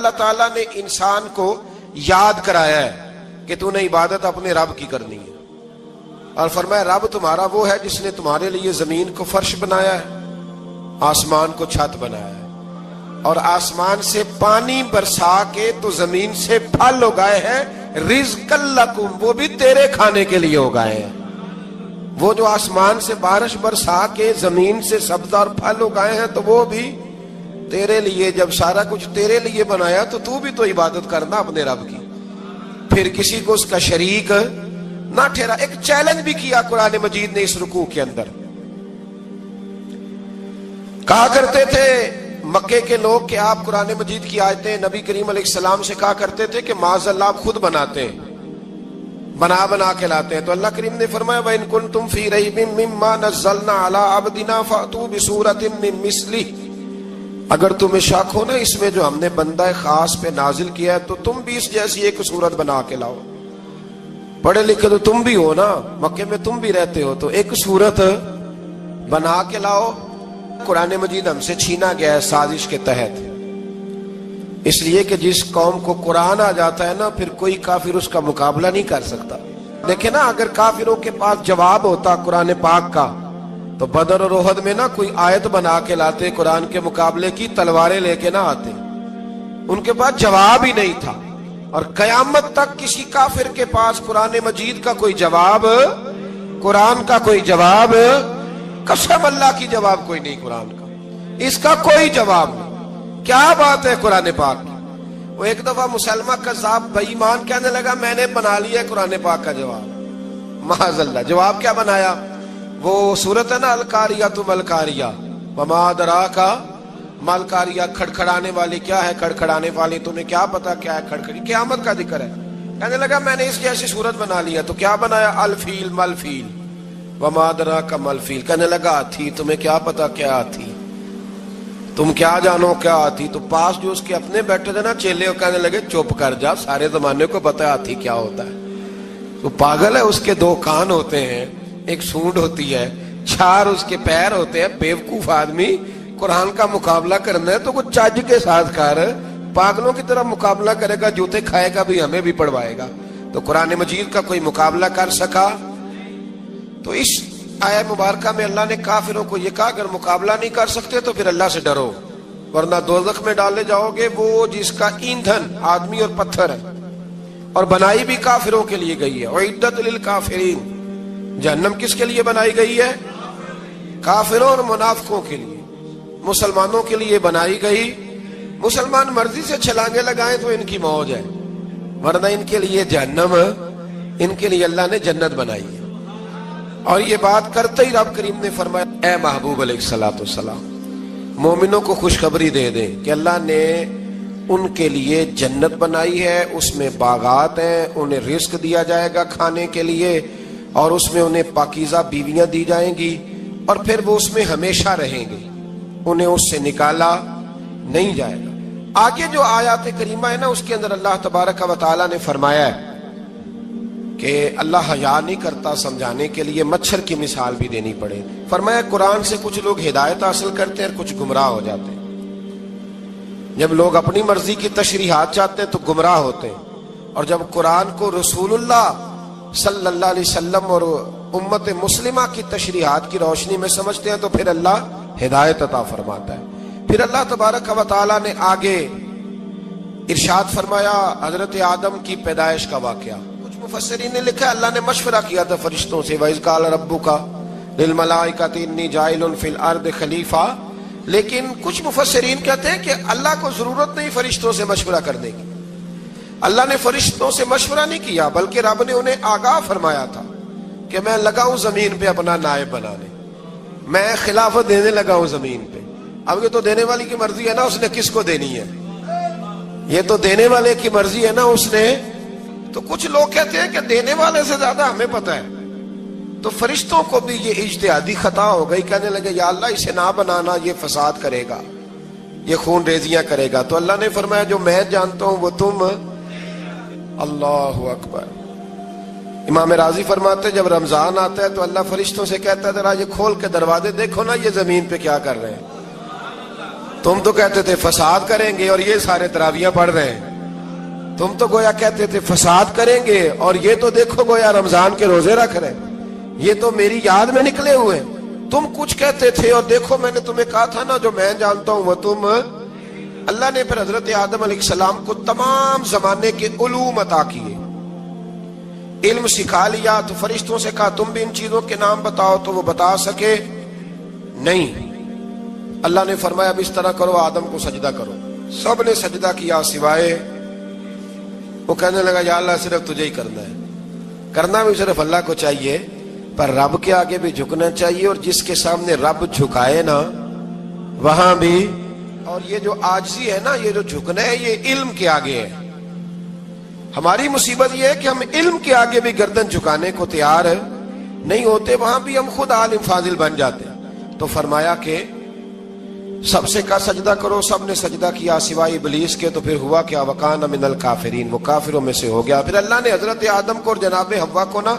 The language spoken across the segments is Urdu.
اللہ تعالیٰ نے انسان کو یاد کرایا ہے کہ تو نے عبادت اپنے رب کی کرنی ہے، اور فرمایا رب تمہارا وہ ہے جس نے تمہارے لیے زمین کو فرش بنایا ہے، آسمان کو چھت بنایا ہے، اور آسمان سے پانی برسا کے تو زمین سے پھل اگائے ہیں، رزق لکم، وہ بھی تیرے کھانے کے لیے اگائے ہیں۔ وہ جو آسمان سے بارش برسا کے زمین سے سبز اور پھل اگائے ہیں تو وہ بھی تیرے لیے۔ جب سارا کچھ تیرے لیے بنایا تو بھی تو عبادت کرنا اپنے رب کی، پھر کسی کو اس کا شریک نہ ٹھہرا۔ ایک چیلنج بھی کیا قرآن مجید نے اس رکوع کے اندر۔ کہا کرتے تھے مکے کے لوگ کہ آپ قرآن مجید کی آیتیں نبی کریم علیہ السلام سے کہا کرتے تھے کہ معاذ اللہ آپ خود بناتے ہیں، بنا کے لاتے ہیں۔ تو اللہ کریم نے فرمایا وَإِن كُنتُمْ فِي رَيْبٍ مِّمَّا نَزَّلْنَا عَلَىٰ عَبْدِنَا فَأْتُوا بِسُورَةٍ مِّن مِّثْلِهِ، اگر تمہیں شک ہو نا اس میں جو ہم نے بندہ خاص پہ نازل کیا ہے تو تم بھی اس جیسی ایک صورت بنا کے لاؤ۔ پڑھے لکھے تو تم بھی ہو نا، مکے میں تم بھی رہتے ہو، تو ایک صورت بنا کے لاؤ۔ قرآن مجید ہم سے چھینا گیا ہے سازش کے تحت، اس لیے کہ جس قوم کو قرآن آ جاتا ہے نا پھر کوئی کافر اس کا مقابلہ نہیں کر سکتا۔ دیکھیں نا اگر کافروں کے پاس جواب ہوتا قرآن پاک کا تو بدر اور احد میں نا کوئی آیت بنا کے لاتے، قرآن کے مقابلے کی تلواریں لے کے نہ آتے، ان کے پاس جواب ہی نہیں تھا۔ اور قیامت تک کسی کافر کے پاس قرآن مجید کا کوئی جواب، قرآن کا کوئی جواب، قسم اللہ کی جواب کوئی نہیں، قرآن کا اس کا کوئی جواب نہیں۔ کیا بات ہے قرآن پاک کی۔ وہ ایک دفعہ مسلمہ کذاب بے ایمان کہنے لگا میں نے بنا لیا ہے قرآن پاک کا جواب، معاذ اللہ۔ جواب کیا بنایا؟ وہ سورت ہے نا القاریۃ ما القاریۃ وما ادراک ما القاریۃ، کھڑکھڑانے والی کیا ہے، کھڑکھڑانے والی تمہیں کیا پتا کیا ہے کھڑکھڑی، قیامت کا ذکر ہے۔ کہنے لگا میں نے اس جیسی صورت بنا لیا، تو کیا بنایا؟ الفیل ملفیل وما ادراک ما الفیل۔ کہنے لگا ہاتھی، تمہیں کیا پتا کیا ہاتھی، تم کیا جانو کیا ہاتھی۔ تو پاس جو اس کے اپنے بیٹھے تھے نا چیلے، وہ کہنے لگے چپ کر جا، سارے زمانے کو پتا ہے ہاتھی کیا ہوتا ہے۔ تو پاگل ہے، اس کے دو کان ہوتے ہیں، ایک سونڈ ہوتی ہے، چار اس کے پیر ہوتے ہیں۔ بیوقوف آدمی قرآن کا مقابلہ کرنا ہے تو کچھ چج کے ساتھ کر، پاگلوں کی طرح مقابلہ کرے گا، جوتے کھائے گا بھی، ہمیں بھی پڑھوائے گا۔ تو قرآن مجید کا کوئی مقابلہ کر سکا؟ تو اس آیہ مبارکہ میں اللہ نے کافروں کو یہ کہا اگر مقابلہ نہیں کر سکتے تو پھر اللہ سے ڈرو، ورنہ دوزخ میں ڈالے جاؤ گے، وہ جس کا ایندھن آدمی اور پتھر ہے، اور بنائی بھی کافروں کے لیے گئی ہے۔ اعدت للکافرین، جہنم کس کے لیے بنائی گئی ہے؟ کافروں اور منافقوں کے لیے۔ مسلمانوں کے لیے بنائی گئی، مسلمان مرضی سے چھلانگے لگائیں تو ان کی موج ہے، ورنہ ان کے لیے جہنم، ان کے لیے اللہ نے جنت بنائی ہے۔ اور یہ بات کرتے ہی رب کریم نے فرمایا اے محبوب علیہ السلام مومنوں کو خوشخبری دے دیں کہ اللہ نے ان کے لیے جنت بنائی ہے، اس میں باغات ہیں، انہیں رزق دیا جائے گا کھانے کے لیے، اور اس میں انہیں پاکیزہ بیویاں دی جائیں گی، اور پھر وہ اس میں ہمیشہ رہیں گے، انہیں اس سے نکالا نہیں جائے گا۔ آگے جو آیات کریمہ ہے نا اس کے اندر اللہ تبارک و تعالیٰ نے فرمایا ہے کہ اللہ حیا نہیں کرتا سمجھانے کے لیے، مچھر کی مثال بھی دینی پڑے۔ فرمایا قرآن سے کچھ لوگ ہدایت حاصل کرتے ہیں اور کچھ گمراہ ہو جاتے ہیں۔ جب لوگ اپنی مرضی کی تشریحات چاہتے ہیں تو گمراہ ہوتے ہیں، اور جب قرآن کو رسول اللہ صلی اللہ علیہ وسلم اور امت مسلمہ کی تشریحات کی روشنی میں سمجھتے ہیں تو پھر اللہ ہدایت عطا فرماتا ہے۔ پھر اللہ تبارک و تعالیٰ نے آگے ارشاد فرمایا حضرت آدم کی پیدائش کا واقعہ۔ کچھ مفسرین نے لکھا اللہ نے مشورہ کیا تھا فرشتوں سے، وَإِذْ قَالَ رَبُّكَ لِلْمَلَائِكَةِ إِنِّي جَاعِلٌ فِي الْأَرْضِ خَلِيفَةً، لیکن کچھ مفسرین کہتے ہیں کہ اللہ کو ضرورت نہیں فرشتوں سے مشورہ کرنے کی، اللہ نے فرشتوں سے مشورہ نہیں کیا، بلکہ رب نے انہیں آگاہ فرمایا تھا کہ میں لگا ہوں زمین پہ اپنا نائب بنانے، میں خلافت دینے لگا ہوں زمین پہ۔ اب یہ تو دینے والی کی مرضی ہے نا اس نے کس کو دینی ہے، یہ تو دینے والے کی مرضی ہے نا اس نے۔ تو کچھ لوگ کہتے ہیں کہ دینے والے سے زیادہ ہمیں پتہ ہے، تو فرشتوں کو بھی یہ اجتہادی خطا ہو گئی، کہنے لگے یا اللہ اسے نہ بنانا، یہ فساد کرے گا، یہ خون ریزیاں کرے گا۔ تو اللہ نے فرمایا جو میں جانتا ہوں وہ تم، اللہ اکبر۔ امام راضی فرماتے جب رمضان آتا ہے تو اللہ فرشتوں سے کہتا ہے ذرا یہ کھول کے دروازے دیکھو نا یہ زمین پہ کیا کر رہے ہیں، تم تو کہتے تھے فساد کریں گے اور یہ سارے تراویحاں پڑھ رہے ہیں. تم تو گویا کہتے تھے فساد کریں گے اور یہ تو دیکھو گویا رمضان کے روزے رکھ رہے ہیں. یہ تو میری یاد میں نکلے ہوئے ہیں. تم کچھ کہتے تھے اور دیکھو میں نے تمہیں کہا تھا نا جو میں جانتا ہوں وہ تم. اللہ نے پھر حضرت آدم علیہ السلام کو تمام زمانے کے علوم عطا کیے, علم سکھا لیا. تو فرشتوں سے کہا تم بھی ان چیزوں کے نام بتاؤ, تو وہ بتا سکے نہیں. اللہ نے فرمایا اب اس طرح کرو, آدم کو سجدہ کرو. سب نے سجدہ کیا سوائے. وہ کہنے لگا یا اللہ صرف تجھے ہی کرنا ہے. کرنا بھی صرف اللہ کو چاہیے, پر رب کے آگے بھی جھکنا چاہیے, اور جس کے سامنے رب جھکائے نا وہاں بھی. اور یہ جو عاجزی ہے نا, یہ جو جھکنا ہے, یہ علم کے آگے ہے. ہماری مصیبت یہ ہے کہ ہم علم کے آگے بھی گردن جھکانے کو تیار نہیں ہوتے, وہاں بھی ہم خود عالم فاضل بن جاتے. تو فرمایا کہ سب سے کہا سجدہ کرو. سب نے سجدہ کیا سوائے ابلیس کے. تو پھر ہوا کیا وکان من الکافرین, وہ کافروں میں سے ہو گیا. پھر اللہ نے حضرت آدم کو اور جناب حوا کو نا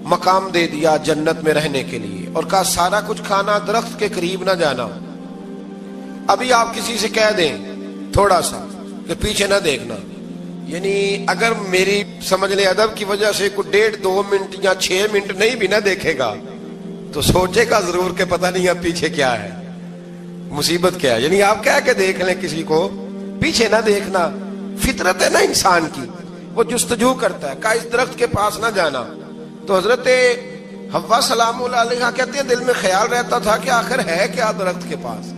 مقام دے دیا جنت میں رہنے کے لیے, اور کہا سارا کچھ کھانا, درخت کے قریب نہ جانا. ابھی آپ کسی سے کہہ دیں تھوڑا سا کہ پیچھے نہ دیکھنا, یعنی اگر میری سمجھ لیں ادب کی وجہ سے کوئی 1.5-2 منٹ یا 6 منٹ نہیں بھی نہ دیکھے گا تو سوچے گا ضرور کہ پتہ نہیں اب پیچھے کیا ہے, مصیبت کیا ہے. یعنی آپ کہہ کے دیکھ لیں کسی کو, پیچھے نہ دیکھنا. فطرت ہے نا انسان کی, وہ جستجو کرتا ہے. کہا اس درخت کے پاس نہ جانا. تو حضرت حوا سلام اللہ علیہ کہتے ہیں دل میں خیال رہتا تھا کہ آخر ہے کیا درخت کے پاس.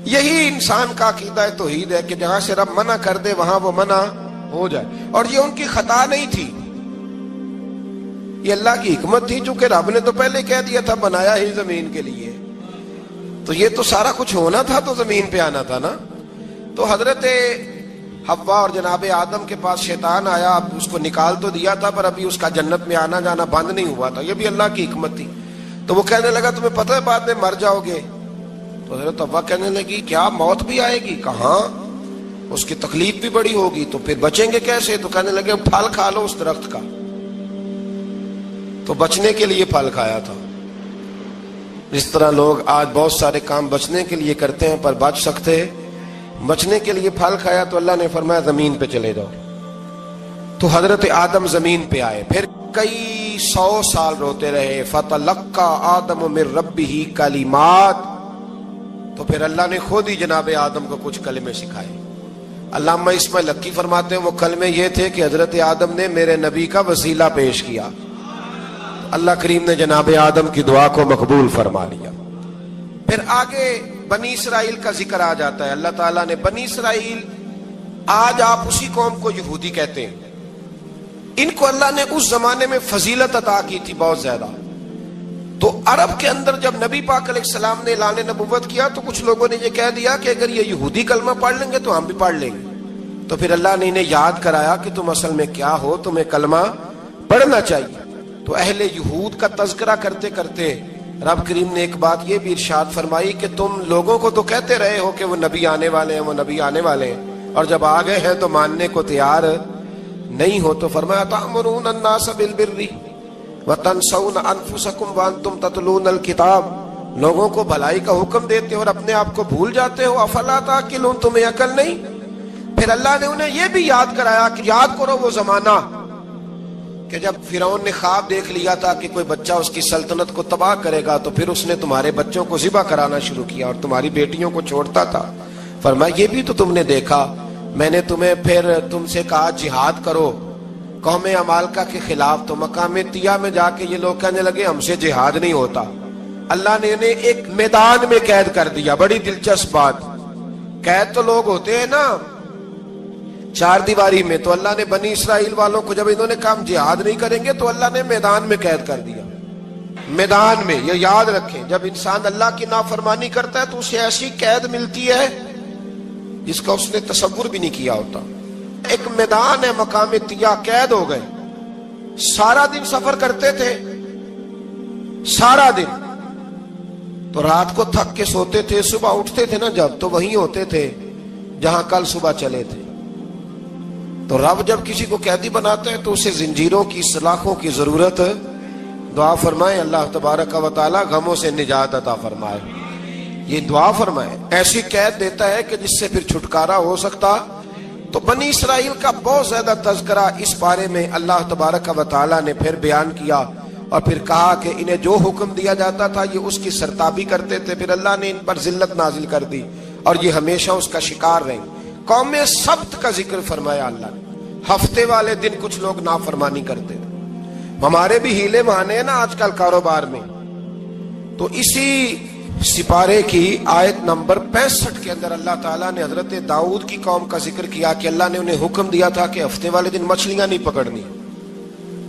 یہی انسان کا عقیدہ توحید ہے کہ جہاں سے رب منع کر دے وہاں وہ منع ہو جائے. اور یہ ان کی خطا نہیں تھی, یہ اللہ کی حکمت تھی, چونکہ رب نے تو پہلے کہہ دیا تھا بنایا ہی زمین کے لیے, تو یہ تو سارا کچھ ہونا تھا تو زمین پہ آنا تھا نا. تو حضرت حوا اور جناب آدم کے پاس شیطان آیا, اب اس کو نکال تو دیا تھا پر ابھی اس کا جنت میں آنا جانا بند نہیں ہوا تھا. یہ بھی اللہ کی حکمت تھی. تو وہ کہنے لگا تمہیں پتہ ہے بعد میں مر جاؤ گے. تو حضرت حوا کہنے لگی کیا موت بھی آئے گی؟ کہاں, اس کی تکلیف بھی بڑی ہوگی, تو پھر بچیں گے کیسے؟ تو کہنے لگے پھل کھا لو اس درخت کا. تو بچنے کے لیے پھل کھایا تھا. جس طرح لوگ آج بہت سارے کام بچنے کے لیے کرتے ہیں پر بچ سکتے, بچنے کے لیے پھل کھایا. تو اللہ نے فرمایا زمین پہ چلے جاؤ. تو حضرت آدم زمین پہ آئے, پھر کئی 100 سال روتے رہے. فَتَلَقَّى آدَمُ مِن رَبِّهِ کَلِمَاتٍ, تو پھر اللہ نے خود ہی جناب آدم کو کچھ کلمے سکھائے. علامہ اسماعیل حقی فرماتے ہیں وہ کلمے یہ تھے کہ حضرت آدم نے میرے نبی کا وسیلہ پیش کیا, اللہ کریم نے جناب آدم کی دعا کو مقبول فرما لیا. پھر آگے بنی اسرائیل کا ذکر آ جاتا ہے. اللہ تعالیٰ نے بنی اسرائیل, آج آپ اسی قوم کو یہودی کہتے ہیں, ان کو اللہ نے اس زمانے میں فضیلت عطا کی تھی بہت زیادہ. تو عرب کے اندر جب نبی پاک علیہ السلام نے اعلان نبوت کیا تو کچھ لوگوں نے یہ کہہ دیا کہ اگر یہ یہودی کلمہ پڑھ لیں گے تو ہم بھی پڑھ لیں گے. تو پھر اللہ نے انہیں یاد کرایا کہ تم اصل میں کیا ہو, تمہیں کلمہ پڑھنا چاہیے. تو اہل یہود کا تذکرہ کرتے کرتے رب کریم نے ایک بات یہ بھی ارشاد فرمائی کہ تم لوگوں کو تو کہتے رہے ہو کہ وہ نبی آنے والے ہیں, وہ نبی آنے والے ہیں, اور جب آ گئے ہیں تو ماننے کو تیار نہیں ہو. تو فرمایا تأمرون الناس بالبر وتنسون انفسکم وانتم تتلون الکتاب, لوگوں کو بھلائی کا حکم دیتے ہو اور اپنے آپ کو بھول جاتے ہو. افلا تعقلون, تمہیں عقل نہیں؟ پھر اللہ نے انہیں یہ بھی یاد کرایا کہ یاد کرو وہ زمانہ کہ جب فرعون نے خواب دیکھ لیا تھا کہ کوئی بچہ اس کی سلطنت کو تباہ کرے گا, تو پھر اس نے تمہارے بچوں کو ذبح کرانا شروع کیا اور تمہاری بیٹیوں کو چھوڑتا تھا. فرمایا یہ بھی تو تم نے دیکھا, میں نے تمہیں پھر تم سے کہا جہاد کرو قوم عمالقہ کے خلاف, تو مقام طیہ میں جا کے یہ لوگ کہنے لگے ہم سے جہاد نہیں ہوتا. اللہ نے انہیں ایک میدان میں قید کر دیا. بڑی دلچسپ بات, قید تو لوگ ہوتے ہیں نا چار دیواری میں, تو اللہ نے بنی اسرائیل والوں کو جب انہوں نے کہا جہاد نہیں کریں گے تو اللہ نے میدان میں قید کر دیا. میدان میں, یہ یاد رکھیں, جب انسان اللہ کی نافرمانی کرتا ہے تو اسے ایسی قید ملتی ہے جس کا اس نے تصور بھی نہیں کیا ہوتا. ایک میدان ہے مقام طیہ, قید ہو گئے, سارا دن سفر کرتے تھے, سارا دن, تو رات کو تھک کے سوتے تھے, صبح اٹھتے تھے نا جب, تو وہیں ہوتے تھے جہاں کل صبح چلے تھے. تو رب جب کسی کو قیدی بناتے ہیں تو اسے زنجیروں کی, سلاخوں کی ضرورت, دعا فرمائیں اللہ تبارک و تعالی غموں سے نجات عطا فرمائے. یہ دعا فرمائے، ایسی قید دیتا ہے کہ جس سے پھر چھٹکارا ہو سکتا۔ تو بنی اسرائیل کا بہت زیادہ تذکرہ اس بارے میں اللہ تبارک و تعالیٰ نے پھر بیان کیا، اور پھر کہا کہ انہیں جو حکم دیا جاتا تھا یہ اس کی سرتابی کرتے تھے، پھر اللہ نے ان پر ذلت نازل کر دی اور یہ ہمیشہ اس کا شکار رہیں۔ قوم سبت کا ذکر فرمایا اللہ نے، ہفتے والے دن کچھ لوگ نافرمانی کرتے تھے۔ ہمارے بھی ہیلے بہانے ہیں نا آج کل کاروبار میں، تو اسی سپارے کی آیت نمبر 65 کے اندر اللہ تعالیٰ نے حضرت داؤد کی قوم کا ذکر کیا کہ اللہ نے انہیں حکم دیا تھا کہ ہفتے والے دن مچھلیاں نہیں پکڑنی،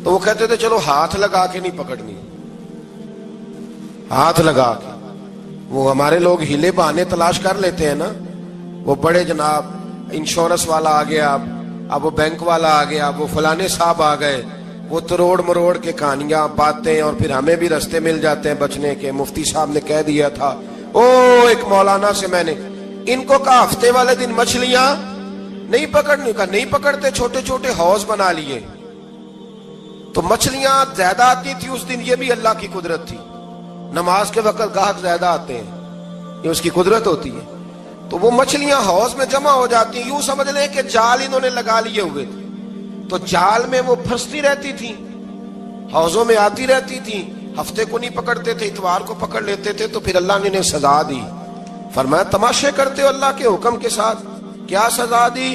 تو وہ کہتے تھے چلو ہاتھ لگا کے نہیں پکڑنی، ہاتھ لگا کے۔ وہ ہمارے لوگ ہیلے بہانے تلاش کر لیتے ہیں نا، وہ بڑے جناب انشورنس والا آ گیا، اب وہ بینک والا آ گیا، وہ فلانے صاحب آ گئے، وہ تروڑ مروڑ کے کہانیاں باتیں، اور پھر ہمیں بھی رستے مل جاتے ہیں بچنے کے۔ مفتی صاحب نے کہہ دیا تھا، ایک مولانا سے میں نے ان کو کہا ہفتے والے دن مچھلیاں نہیں پکڑنی، کہا نہیں پکڑتے، چھوٹے چھوٹے حوض بنا لیے تو مچھلیاں زیادہ آتی تھی اس دن۔ یہ بھی اللہ کی قدرت تھی، نماز کے وقت گاہک زیادہ آتے ہیں، یہ اس کی قدرت ہوتی ہے۔ تو وہ مچھلیاں حوض میں جمع ہو جاتی ہیں، یوں سمجھ لیں کہ جال انہوں نے لگا لیے ہوئے تھے، تو جال میں وہ پھنستی رہتی تھی، حوضوں میں آتی رہتی تھی۔ ہفتے کو نہیں پکڑتے تھے، اتوار کو پکڑ لیتے تھے، تو پھر اللہ نے انہیں سزا دی۔ فرمایا تماشے کرتے ہو اللہ کے حکم کے ساتھ، کیا سزا دی؟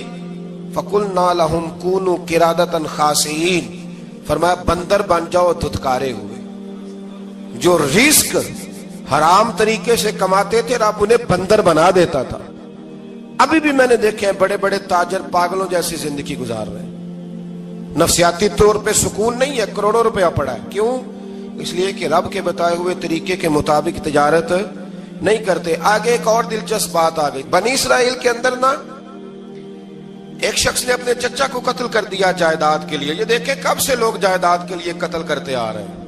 فَقُلْنَا لَهُمْ كُونُوا قِرَادَةً خَاسِئِينَ، فرمایا بندر بن جاؤ دھتکارے ہوئے۔ جو رزق حرام طریقے سے کماتے تھے رب انہیں بندر بنا دیتا تھا۔ ابھی بھی میں نے دیکھے ہیں بڑے بڑے تاجر پاگلوں جیسی زندگی گزار رہے ہیں، نفسیاتی طور پہ سکون نہیں ہے، کروڑوں روپیہ پڑا ہے۔ کیوں؟ اس لیے کہ رب کے بتائے ہوئے طریقے کے مطابق تجارت نہیں کرتے۔ آگے ایک اور دلچسپ بات آ گئی، بنی اسرائیل کے اندر نا ایک شخص نے اپنے چچا کو قتل کر دیا جائیداد کے لیے۔ یہ دیکھیں کب سے لوگ جائیداد کے لیے قتل کرتے آ رہے ہیں۔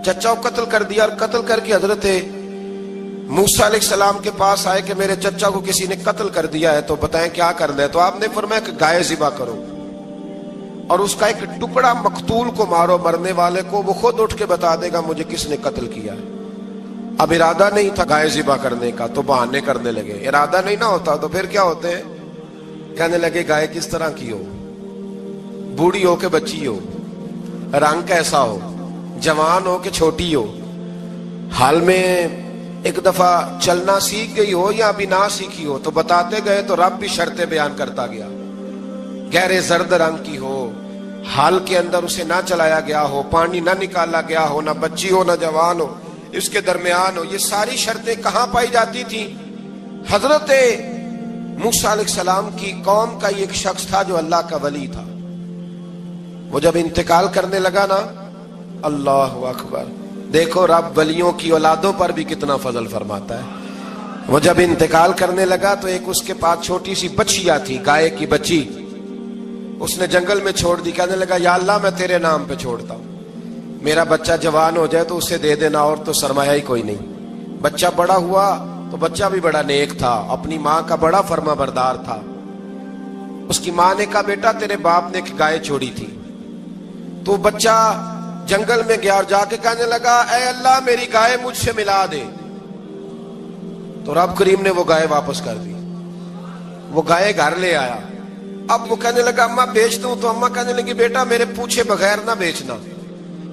چچا کو قتل کر دیا، اور قتل کر کے حضرت موسیٰ علیہ السلام کے پاس آئے کہ میرے چچا کو کسی نے قتل کر دیا ہے، تو بتائیں کیا کرنا ہے؟ تو آپ نے فرمایا کہ گائے ذبح کرو، اور اس کا ایک ٹکڑا مقتول کو مارو، مرنے والے کو، وہ خود اٹھ کے بتا دے گا مجھے کس نے قتل کیا ہے۔ اب ارادہ نہیں تھا گائے ذبح کرنے کا، تو بہانے کرنے لگے۔ ارادہ نہیں نہ ہوتا تو پھر کیا ہوتے ہیں؟ کہنے لگے گائے کس طرح کی ہو، بوڑھی ہو کہ بچی ہو، رنگ کیسا ہو، جوان ہو کہ چھوٹی ہو، حال میں ایک دفعہ چلنا سیکھ گئی ہو یا ابھی نہ سیکھی ہو۔ تو بتاتے گئے تو رب بھی شرطیں بیان کرتا گیا، گہرے زرد رنگ کی ہو، حال کے اندر اسے نہ چلایا گیا ہو، پانی نہ نکالا گیا ہو، نہ بچی ہو نہ جوان ہو، اس کے درمیان ہو۔ یہ ساری شرطیں کہاں پائی جاتی تھیں؟ حضرت موسیٰ علیہ السلام کی قوم کا ایک شخص تھا جو اللہ کا ولی تھا۔ وہ جب انتقال کرنے لگا نا، اللہ اکبر، دیکھو رب ولیوں کی اولادوں پر بھی کتنا فضل فرماتا ہے۔ وہ جب انتقال کرنے لگا تو ایک اس کے پاس چھوٹی سی بچیا تھی، گائے کی بچی، اس نے جنگل میں چھوڑ دی۔ کہنے لگا یا اللہ میں تیرے نام پہ چھوڑتا ہوں، میرا بچہ جوان ہو جائے تو اسے دے دینا، اور تو سرمایہ ہی کوئی نہیں۔ بچہ بڑا ہوا تو بچہ بھی بڑا نیک تھا، اپنی ماں کا بڑا فرما بردار تھا۔ اس کی ماں نے کہا بیٹا تیرے باپ نے ایک گائے چھوڑی تھی، تو بچہ جنگل میں گیا اور جا کے کہنے لگا اے اللہ میری گائے مجھ سے ملا دے۔ تو رب کریم نے وہ گائے واپس کر دی، وہ گائے گھر لے آیا۔ اب وہ کہنے لگا اماں بیچ دوں، تو اماں کہنے لگی بیٹا میرے پوچھے بغیر نہ بیچنا۔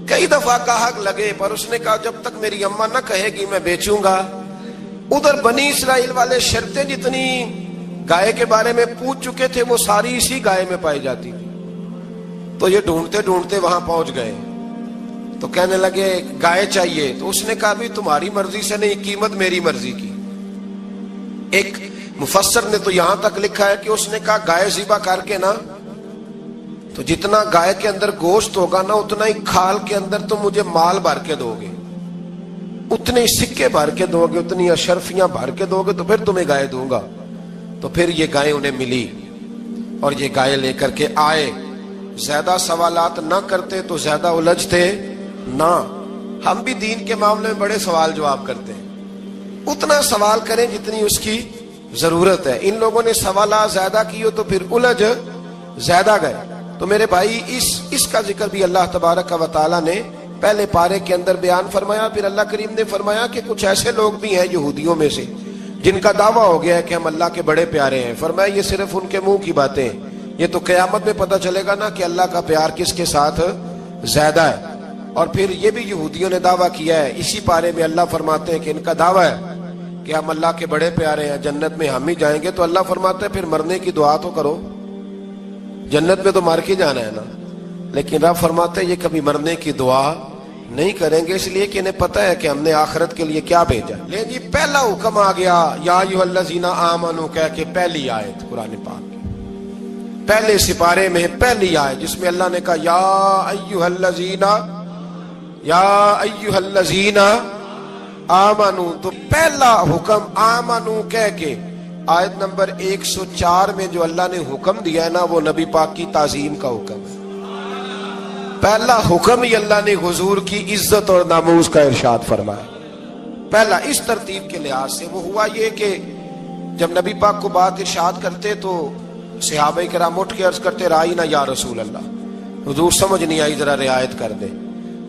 کئی دفعہ گاہک لگے پر اس نے کہا جب تک میری اماں نہ کہے گی میں بیچوں گا۔ ادھر بنی اسرائیل والے شرطیں جتنی گائے کے بارے میں پوچھ چکے تھے وہ ساری اسی گائے میں پائی جاتی تھی۔ تو یہ ڈھونڈتے ڈھونڈتے وہاں پہنچ گئے، تو کہنے لگے گائے چاہیے۔ تو اس نے کہا بھی تمہاری مرضی سے نہیں، قیمت میری مرضی کی۔ ایک مفسر نے تو یہاں تک لکھا ہے کہ اس نے کہا گائے ذبح کر کے نا، تو جتنا گائے کے اندر گوشت ہوگا نا اتنا ہی کھال کے اندر تم مجھے مال بھر کے دو گے، اتنے ہی سکے بھر کے دو گے، اتنی اشرفیاں بھر کے دو گے، تو پھر تمہیں گائے دوں گا۔ تو پھر یہ گائے انہیں ملی اور یہ گائے لے کر کے آئے۔ زیادہ سوالات نہ کرتے تو زیادہ الجھتے نہ۔ ہم بھی دین کے معاملے میں بڑے سوال جواب کرتے ہیں، اتنا سوال کریں جتنی اس کی ضرورت ہے۔ ان لوگوں نے سوالات زیادہ کیے تو پھر الجھ زیادہ گئے۔ تو میرے بھائی اس کا ذکر بھی اللہ تبارک و تعالیٰ نے پہلے پارے کے اندر بیان فرمایا۔ پھر اللہ کریم نے فرمایا کہ کچھ ایسے لوگ بھی ہیں یہودیوں میں سے جن کا دعویٰ ہو گیا ہے کہ ہم اللہ کے بڑے پیارے ہیں، فرمایا یہ صرف ان کے منہ کی باتیں، یہ تو قیامت میں پتہ چلے گا نا کہ اللہ کا پیار کس کے ساتھ زیادہ ہے۔ اور پھر یہ بھی یہودیوں نے دعویٰ کیا ہے، اسی پارے میں اللہ فرماتے ہیں کہ ان کا دعویٰ ہے کہ ہم اللہ کے بڑے پیارے ہیں، جنت میں ہم ہی جائیں گے، تو اللہ فرماتے ہیں پھر مرنے کی دعا تو کرو، جنت میں تو مر کے جانا ہے نا۔ لیکن رب فرماتے ہیں یہ کبھی مرنے کی دعا نہیں کریں گے، اس لیے کہ انہیں پتہ ہے کہ ہم نے آخرت کے لیے کیا بھیجا۔ لے جی پہلا حکم آ گیا، یا ایھا الذین آمنوا کہہ کے پہلی آیت قرآن پاک پہلے سپارے میں پہلی آیت جس میں اللہ نے کہا یا ایھا الذین آمنوا، تو پہلا حکم آمنو کہہ کے آیت نمبر 104 میں جو اللہ نے حکم دیا ہے نا، وہ نبی پاک کی تعظیم کا حکم ہے۔ پہلا حکم ہی اللہ نے حضور کی عزت اور ناموس کا ارشاد فرمایا، پہلا اس ترتیب کے لحاظ سے۔ وہ ہوا یہ کہ جب نبی پاک کو بات ارشاد کرتے تو صحابہ کرام اٹھ کے عرض کرتے رائینا یا رسول اللہ، حضور سمجھ نہیں آئی ذرا رعایت کر دے۔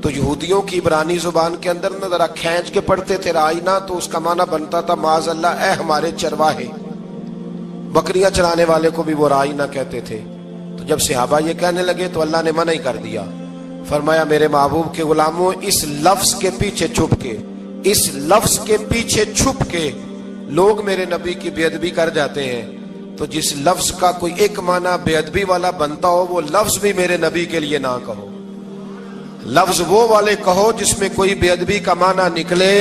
تو یہودیوں کی عبرانی زبان کے اندر نہ ذرا کھینچ کے پڑھتے تھے رائینا، تو اس کا معنی بنتا تھا معاذ اللہ اے ہمارے چرواہے، بکریاں چرانے والے کو بھی وہ رائینا کہتے تھے۔ تو جب صحابہ یہ کہنے لگے تو اللہ نے منع ہی کر دیا، فرمایا میرے محبوب کے غلاموں، اس لفظ کے پیچھے چھپ کے، اس لفظ کے پیچھے چھپ کے لوگ میرے نبی کی بے ادبی کر جاتے ہیں، تو جس لفظ کا کوئی ایک معنی بے ادبی والا بنتا ہو وہ لفظ بھی میرے نبی کے لیے نہ کہو، لفظ وہ والے کہو جس میں کوئی بے ادبی کا معنی نکلے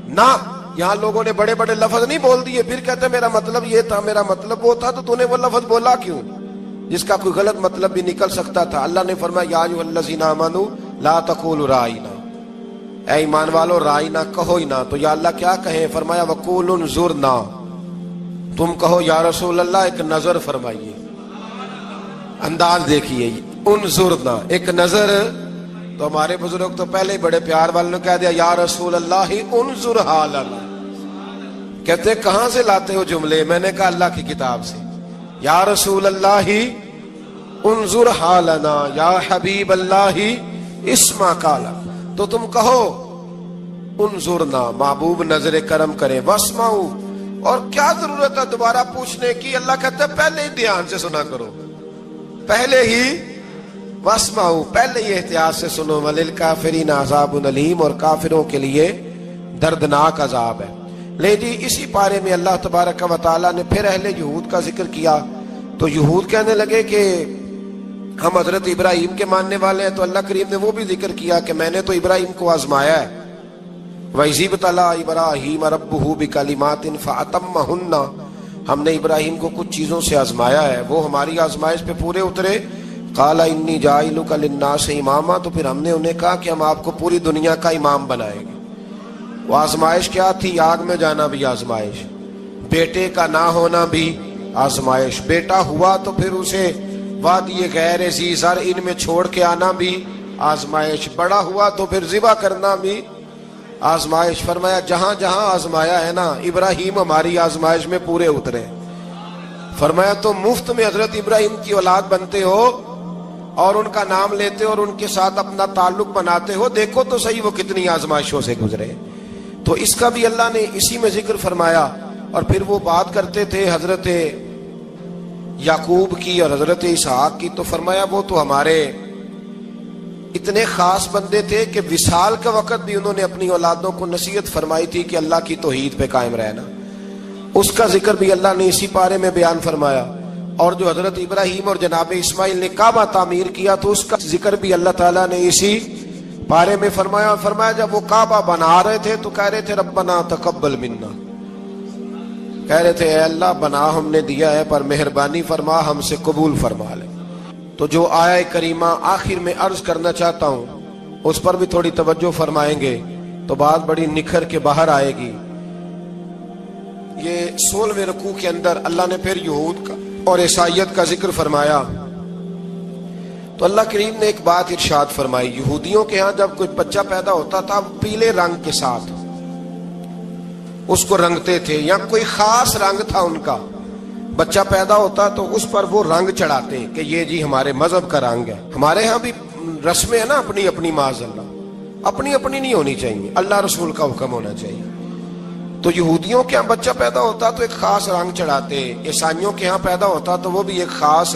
نہ۔ یہاں لوگوں نے بڑے بڑے لفظ نہیں بول دیے، پھر کہتے میرا مطلب یہ تھا، میرا مطلب وہ تھا، تو نے وہ لفظ بولا کیوں جس کا کوئی غلط مطلب بھی نکل سکتا تھا۔ اللہ نے فرمایا یا ایھا الذین آمنوا لا تقولوا رائینا، اے ایمان والو رائینا کہو ہی نہ۔ تو یا اللہ کیا کہیں؟ فرمایا وقولوا انظرنا، تم کہو یا رسول اللہ ایک نظر فرمائیے، انداز دیکھیے، انظرنا ایک نظر۔ تو ہمارے بزرگ تو پہلے ہی بڑے پیار والوں نے کہہ دیا یا رسول اللہ انظر حالنا، کہتے کہاں سے لاتے ہو جملے؟ میں نے کہا اللہ کی کتاب سے، یا رسول اللہ انظر حالنا یا حبیب اللہ اسمع قالا، تو تم کہو انظرنا محبوب نظر کرم کرے، واسمعوا، اور کیا ضرورت ہے دوبارہ پوچھنے کی؟ اللہ کہتا ہے پہلے ہی دھیان سے سنا کرو، پہلے ہی واسمعوا، پہلے ہی احتیاط سے سنو، وللکافرین عذاب علیم، اور کافروں کے لیے دردناک عذاب ہے۔ لے جی اسی پارے میں اللہ تبارک و تعالیٰ نے پھر اہل یہود کا ذکر کیا، تو یہود کہنے لگے کہ ہم حضرت ابراہیم کے ماننے والے ہیں، تو اللہ کریم نے وہ بھی ذکر کیا کہ میں نے تو ابراہیم کو آزمایا ہے، وَإِذِ ابْتَلَىٰ إِبْرَاهِيمَ رَبُّهُ بِكَلِمَاتٍ فَأَتَمَّهُنَّ، ہم نے ابراہیم کو کچھ چیزوں سے آزمایا ہے، وہ ہماری آزمائش پہ پورے اترے۔ قَالَ إِنِّي جَاعِلُكَ لِلنَّاسِ إِمَامًا، تو پھر ہم نے انہیں کہا کہ ہم آپ کو پوری دنیا کا امام بنائیں گے۔ وہ آزمائش کیا تھی؟ آگ میں جانا بھی آزمائش، بیٹے کا نہ ہونا بھی آزمائش، بیٹا ہوا تو پھر اسے وادی غیر ذی زرع ان میں چھوڑ کے آنا بھی آزمائش، بڑا ہوا تو پھر ذبح کرنا بھی آزمائش۔ فرمایا جہاں جہاں آزمایا ہے نا، ابراہیم ہماری آزمائش میں پورے اترے۔ فرمایا تو مفت میں حضرت ابراہیم کی اولاد بنتے ہو اور ان کا نام لیتے ہو اور ان کے ساتھ اپنا تعلق بناتے ہو، دیکھو تو صحیح وہ کتنی آزمائشوں سے گزرے۔ تو اس کا بھی اللہ نے اسی میں ذکر فرمایا۔ اور پھر وہ بات کرتے تھے حضرت یعقوب کی اور حضرت اسحاق کی، تو فرمایا وہ تو ہمارے اتنے خاص بندے تھے کہ وصال کا وقت بھی انہوں نے اپنی اولادوں کو نصیحت فرمائی تھی کہ اللہ کی توحید پہ قائم رہنا، اس کا ذکر بھی اللہ نے اسی پارے میں بیان فرمایا۔ اور جو حضرت ابراہیم اور جناب اسماعیل نے کعبہ تعمیر کیا تو اس کا ذکر بھی اللہ تعالیٰ نے اسی پارے میں فرمایا۔ فرمایا جب وہ کعبہ بنا رہے تھے تو کہہ رہے تھے ربنا تقبل منا، کہہ رہے تھے اے اللہ بنا ہم نے دیا ہے پر مہربانی فرما ہم سے قبول فرما لے۔ تو جو آیہ کریمہ آخر میں عرض کرنا چاہتا ہوں اس پر بھی تھوڑی توجہ فرمائیں گے تو بات بڑی نکھر کے باہر آئے گی۔ یہ 16ویں رکوع کے اندر اللہ نے پھر یہود کا اور عیسائیت کا ذکر فرمایا، تو اللہ کریم نے ایک بات ارشاد فرمائی، یہودیوں کے ہاں جب کوئی بچہ پیدا ہوتا تھا پیلے رنگ کے ساتھ اس کو رنگتے تھے، یا کوئی خاص رنگ تھا ان کا، بچہ پیدا ہوتا تو اس پر وہ رنگ چڑھاتے کہ یہ جی ہمارے مذہب کا رنگ ہے۔ ہمارے ہاں بھی رسمیں ہیں نا اپنی اپنی، معاذ اللہ اپنی اپنی نہیں ہونی چاہیے، اللہ رسول کا حکم ہونا چاہیے۔ تو یہودیوں کے ہاں بچہ پیدا ہوتا تو ایک خاص رنگ چڑھاتے، عیسائیوں کے ہاں پیدا ہوتا تو وہ بھی ایک خاص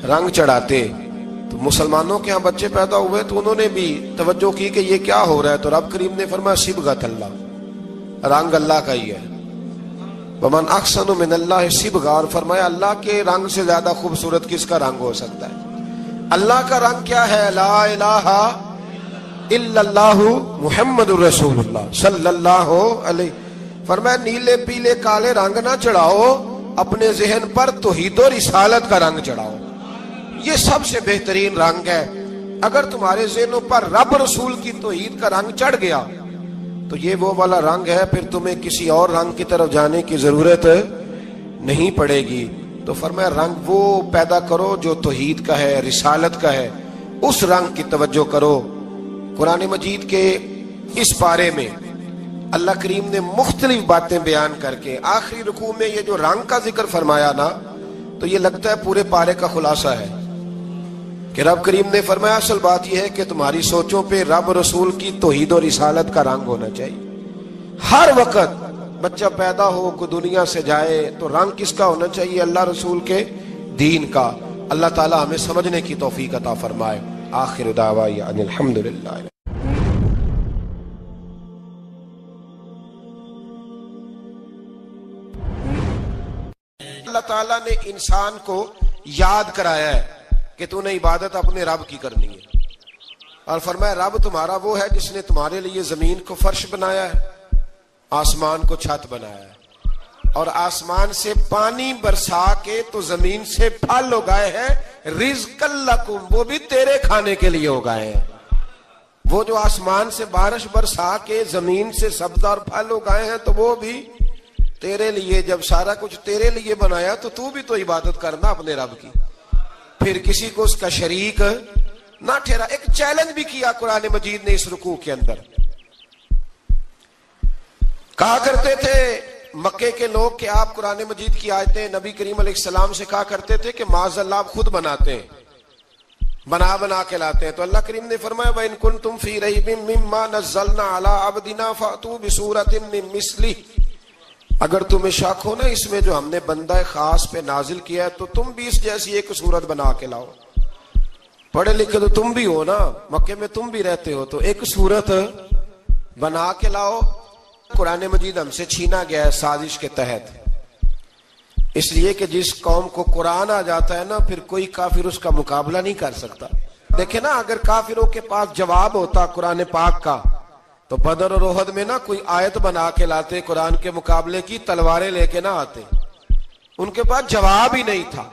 رنگ چڑھاتے۔ تو مسلمانوں کے ہاں بچے پیدا ہوئے تو انہوں نے بھی توجہ کی کہ یہ کیا ہو رہا ہے، تو رب کریم نے فرمایا صبغۃ اللہ، رنگ اللہ کا ہی ہے۔ ومن احسن من اللہ صبغہ، اور فرمایا اللہ کے رنگ سے زیادہ خوبصورت کس کا رنگ ہو سکتا ہے؟ اللہ کا رنگ کیا ہے؟ لا الہ الا اللہ محمد الرسول اللہ صلی اللہ علیہ۔ فرمایا نیلے پیلے کالے رنگ نہ چڑھاؤ، اپنے ذہن پر توحید و رسالت کا رنگ چڑھاؤ، یہ سب سے بہترین رنگ ہے۔ اگر تمہارے ذہنوں پر رب رسول کی توحید کا رنگ چڑھ گیا تو یہ وہ والا رنگ ہے، پھر تمہیں کسی اور رنگ کی طرف جانے کی ضرورت نہیں پڑے گی۔ تو فرمایا رنگ وہ پیدا کرو جو توحید کا ہے، رسالت کا ہے، اس رنگ کی توجہ کرو۔ قرآن مجید کے اس پارے میں اللہ کریم نے مختلف باتیں بیان کر کے آخری رکوع میں یہ جو رنگ کا ذکر فرمایا نا، تو یہ لگتا ہے پورے پارے کا خلاصہ ہے کہ رب کریم نے فرمایا اصل بات یہ ہے کہ تمہاری سوچوں پہ رب رسول کی توحید و رسالت کا رنگ ہونا چاہیے۔ ہر وقت بچہ پیدا ہو، کوئی دنیا سے جائے تو رنگ کس کا ہونا چاہیے؟ اللہ رسول کے دین کا۔ اللہ تعالی ہمیں سمجھنے کی توفیق عطا فرمائے۔ آخر دعوانا ان الحمدللہ۔ اللہ تعالیٰ نے انسان کو یاد کرایا ہے کہ تو نے عبادت اپنے رب کی کرنی ہے، اور فرمایا رب تمہارا وہ ہے جس نے تمہارے لیے زمین کو فرش بنایا ہے، آسمان کو چھت بنایا ہے، اور آسمان سے پانی برسا کے تو زمین سے پھل اگائے ہیں، رزق لکم، وہ بھی تیرے کھانے کے لیے اگائے ہیں۔ وہ جو آسمان سے بارش برسا کے زمین سے سبز اور پھل اگائے ہیں تو وہ بھی تیرے لیے۔ جب سارا کچھ تیرے لیے بنایا تو بھی تو عبادت کرنا اپنے رب کی، پھر کسی کو اس کا شریک نہ ٹھہرا۔ ایک چیلنج بھی کیا قرآن مجید نے اس رکوع کے اندر۔ کہا کرتے تھے مکے کے لوگ کہ آپ قرآن مجید کی آیتیں نبی کریم علیہ السلام سے کہا کرتے تھے کہ معاذ اللہ آپ خود بناتے ہیں، بنا کے لاتے ہیں۔ تو اللہ کریم نے فرمایا وَإِن كُنتُمْ فِي رَيْبٍ مِّمَّا نَزَّلْنَا عَلَىٰ عَبْدِنَا فَأْتُوا بِسُورَةٍ مِّن مِّثْلِهِ، اگر تمہیں شک ہو نا اس میں جو ہم نے بندہ خاص پہ نازل کیا ہے تو تم بھی اس جیسی ایک صورت بنا کے لاؤ۔ پڑھے لکھے تو تم بھی ہو نا، مکے میں تم بھی رہتے ہو، تو ایک صورت بنا کے لاؤ۔ قرآن مجید ہم سے چھینا گیا ہے سازش کے تحت، اس لیے کہ جس قوم کو قرآن آ جاتا ہے نا پھر کوئی کافر اس کا مقابلہ نہیں کر سکتا۔ دیکھیں نا اگر کافروں کے پاس جواب ہوتا قرآن پاک کا تو بدر اور احد میں نا کوئی آیت بنا کے لاتے، قرآن کے مقابلے کی تلواریں لے کے نہ آتے، ان کے پاس جواب ہی نہیں تھا۔